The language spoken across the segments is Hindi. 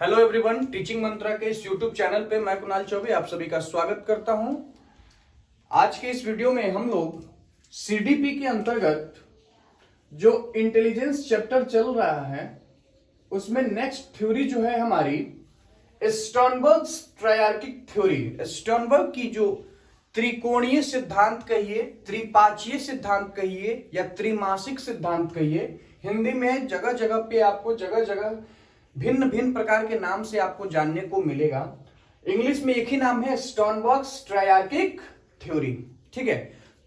हेलो एवरीवन, टीचिंग मंत्रा के इस यूट्यूब चैनल पे मैं कुणाल चौबे आप सभी का स्वागत करता हूं। आज के इस वीडियो में हम लोग सीडीपी के अंतर्गत जो इंटेलिजेंस चैप्टर चल रहा है उसमें नेक्स्ट थ्योरी जो है हमारी स्टर्नबर्ग्स ट्रायर्किक थ्योरी। स्टर्नबर्ग की जो त्रिकोणीय सिद्धांत कहिए, त्रिपाचीय सिद्धांत कहिए या त्रिमासिक सिद्धांत कहिए, हिंदी में जगह जगह पे आपको जगह जगह भिन्न भिन्न प्रकार के नाम से आपको जानने को मिलेगा। इंग्लिश में एक ही नाम है, स्टर्नबर्ग्स ट्रायर्किक थ्योरी। ठीक है,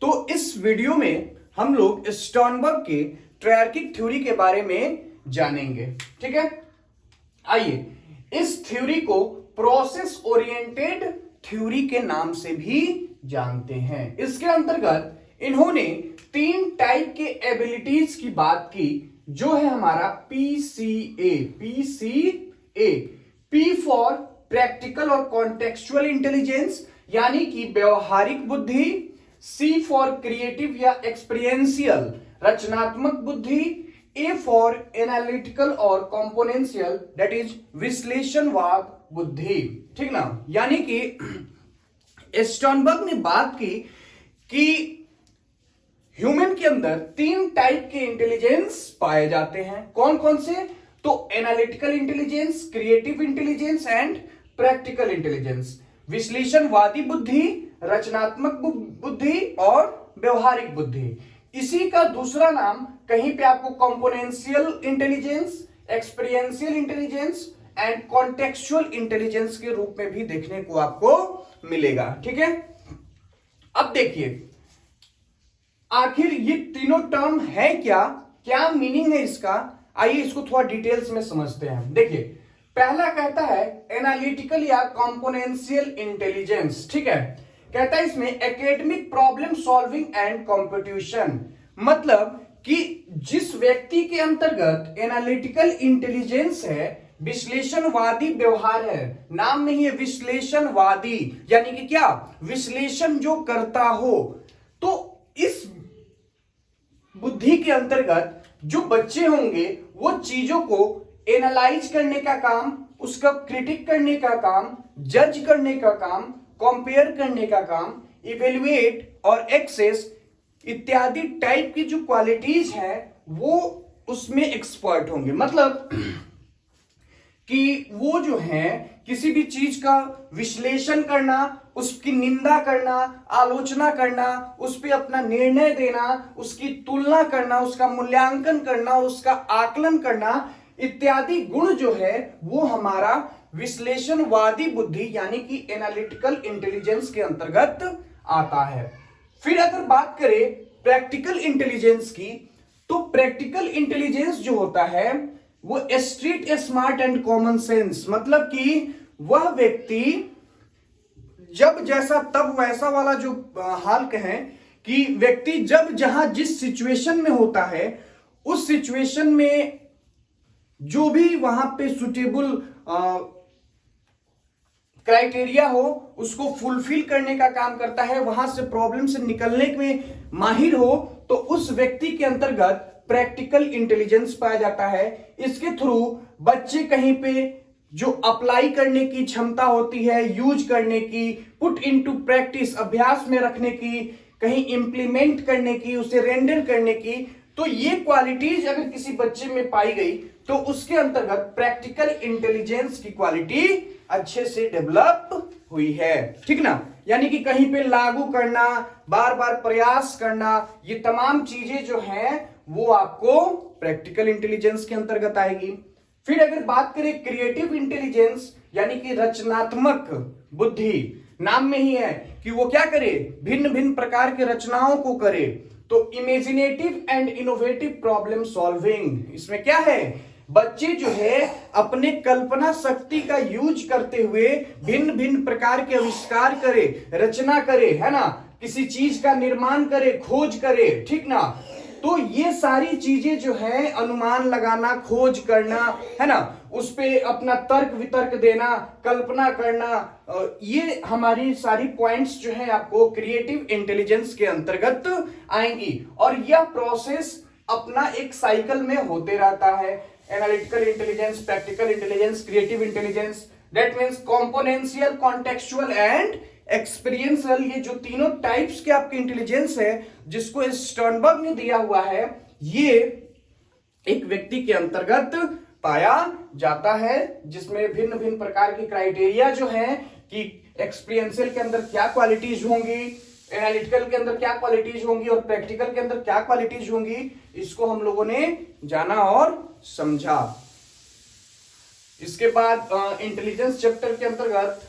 तो इस वीडियो में हम लोग स्टर्नबर्ग के ट्रायर्किक थ्योरी के बारे में जानेंगे। ठीक है, आइए इस थ्योरी को प्रोसेस ओरिएंटेड थ्योरी के नाम से भी जानते हैं। इसके अंतर्गत इन्होंने तीन टाइप के एबिलिटीज की बात की, जो है हमारा पीसीए। पी फॉर प्रैक्टिकल और कॉन्टेक्चुअल इंटेलिजेंस यानी कि व्यवहारिक बुद्धि, सी फॉर क्रिएटिव या एक्सपीरियंशियल रचनात्मक बुद्धि, ए फॉर एनालिटिकल और कॉम्पोनेंशियल दैट इज विश्लेषणवाद बुद्धि। ठीक ना, यानी कि स्टर्नबर्ग ने बात की कि ह्यूमन के अंदर तीन टाइप के इंटेलिजेंस पाए जाते हैं। कौन कौन से? तो analytical intelligence, creative intelligence and practical intelligence. विश्लेषणवादी बुद्धि, रचनात्मक बुद्धि और व्यवहारिक बुद्धि। इसी का दूसरा नाम कहीं पे आपको componential intelligence, experiential intelligence and contextual intelligence के रूप में भी देखने को आपको मिलेगा। ठीक है, अब देखिए आखिर ये तीनों टर्म है क्या, क्या मीनिंग है इसका। आइए इसको थोड़ा डिटेल्स में समझते हैं। देखिए, पहला कहता है एनालिटिकल या कॉम्पोनेंशियल इंटेलिजेंस। ठीक है, कहता है इसमें academic problem solving and competition, मतलब कि जिस व्यक्ति के अंतर्गत एनालिटिकल इंटेलिजेंस है, विश्लेषणवादी व्यवहार है, नाम में ही है विश्लेषणवादी, यानी कि क्या, विश्लेषण जो करता हो। तो इस बुद्धि के अंतर्गत जो बच्चे होंगे वो चीजों को एनालाइज करने का काम, उसका क्रिटिक करने का काम, जज करने का काम, कंपेयर करने का काम, इवेल्युएट और एक्सेस इत्यादि टाइप की जो क्वालिटीज है वो उसमें एक्सपर्ट होंगे। मतलब कि वो जो है किसी भी चीज का विश्लेषण करना, उसकी निंदा करना, आलोचना करना, उस पर अपना निर्णय देना, उसकी तुलना करना, उसका मूल्यांकन करना, उसका आकलन करना इत्यादि गुण जो है वो हमारा विश्लेषणवादी बुद्धि यानी कि एनालिटिकल इंटेलिजेंस के अंतर्गत आता है। फिर अगर बात करें प्रैक्टिकल इंटेलिजेंस की, तो प्रैक्टिकल इंटेलिजेंस जो होता है वो street smart and common sense, मतलब कि वह व्यक्ति जब जैसा तब वैसा वाला जो हाल कहें कि व्यक्ति जब जहां जिस सिचुएशन में होता है उस सिचुएशन में जो भी वहां पे सुटेबल क्राइटेरिया हो उसको फुलफिल करने का काम करता है, वहां से प्रॉब्लम से निकलने में माहिर हो, तो उस व्यक्ति के अंतर्गत प्रैक्टिकल इंटेलिजेंस पाया जाता है। इसके थ्रू बच्चे कहीं पे जो अप्लाई करने की क्षमता होती है, यूज करने की, पुट इनटू प्रैक्टिस अभ्यास में रखने की, कहीं इंप्लीमेंट करने की, उसे रेंडर करने की, तो ये क्वालिटीज अगर किसी बच्चे में पाई गई तो उसके अंतर्गत प्रैक्टिकल इंटेलिजेंस की क्वालिटी अच्छे से डेवलप हुई है। ठीक ना, यानी कि कहीं पे लागू करना, बार बार प्रयास करना, ये तमाम चीजें जो हैं वो आपको प्रैक्टिकल इंटेलिजेंस के अंतर्गत आएगी। फिर अगर बात करें क्रिएटिव इंटेलिजेंस यानी कि रचनात्मक बुद्धि, नाम में ही है कि वो क्या करे, भिन्न भिन्न प्रकार के रचनाओं को करे। तो imaginative and innovative problem solving, इसमें क्या है, बच्चे जो है अपने कल्पना शक्ति का यूज करते हुए भिन्न भिन्न प्रकार के आविष्कार करे, रचना करे, है ना, किसी चीज का निर्माण करे, खोज करे। ठीक ना, तो ये सारी चीजें जो है अनुमान लगाना, खोज करना, है ना, उस पे अपना तर्क वितर्क देना, कल्पना करना, ये हमारी सारी पॉइंट्स जो है आपको क्रिएटिव इंटेलिजेंस के अंतर्गत आएंगी। और यह प्रोसेस अपना एक साइकिल में होते रहता है। Analytical intelligence, practical intelligence, creative intelligence, that means componential, contextual and experiential. ये जो तीनों टाइप्स के आपके इंटेलिजेंस है जिसको स्टर्नबर्ग ने दिया हुआ है, ये एक व्यक्ति के अंतर्गत पाया जाता है, जिसमें भिन्न भिन्न प्रकार की क्राइटेरिया जो है कि एक्सपीरियंशियल के अंदर क्या क्वालिटीज होंगी, एनालिटिकल के अंदर क्या क्वालिटीज होंगी और प्रैक्टिकल के अंदर क्या क्वालिटीज होंगी, इसको हम लोगों ने जाना और समझा। इसके बाद इंटेलिजेंस चैप्टर के अंतर्गत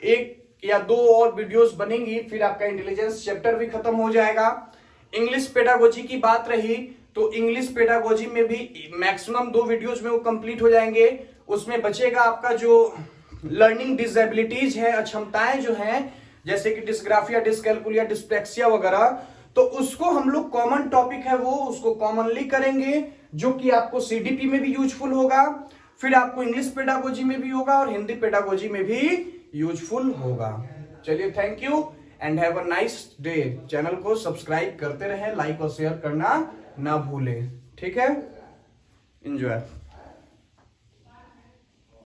एक या दो और वीडियोस बनेंगी, फिर आपका इंटेलिजेंस चैप्टर भी खत्म हो जाएगा। इंग्लिश पेडागोजी की बात रही तो इंग्लिश पेडागोजी में भी मैक्सिमम 2 वीडियोस में वो कंप्लीट हो जाएंगे। उसमें बचेगा आपका जो लर्निंग डिसेबिलिटीज है, अक्षमताएं जो हैं, जैसे कि डिस्ग्राफिया, डिस्कैल्कुलिया, डिस्प्लेक्सिया वगैरह, तो उसको हम लोग कॉमन टॉपिक है वो उसको कॉमनली करेंगे, जो कि आपको सीडीपी में भी यूजफुल होगा, फिर आपको इंग्लिश पेडागोजी में भी होगा और हिंदी पेडागोजी में भी यूजफुल होगा। चलिए, thank you and have a nice day. Channel को सब्सक्राइब करते रहें, लाइक और शेयर करना ना भूलें। ठीक है, एंजॉय।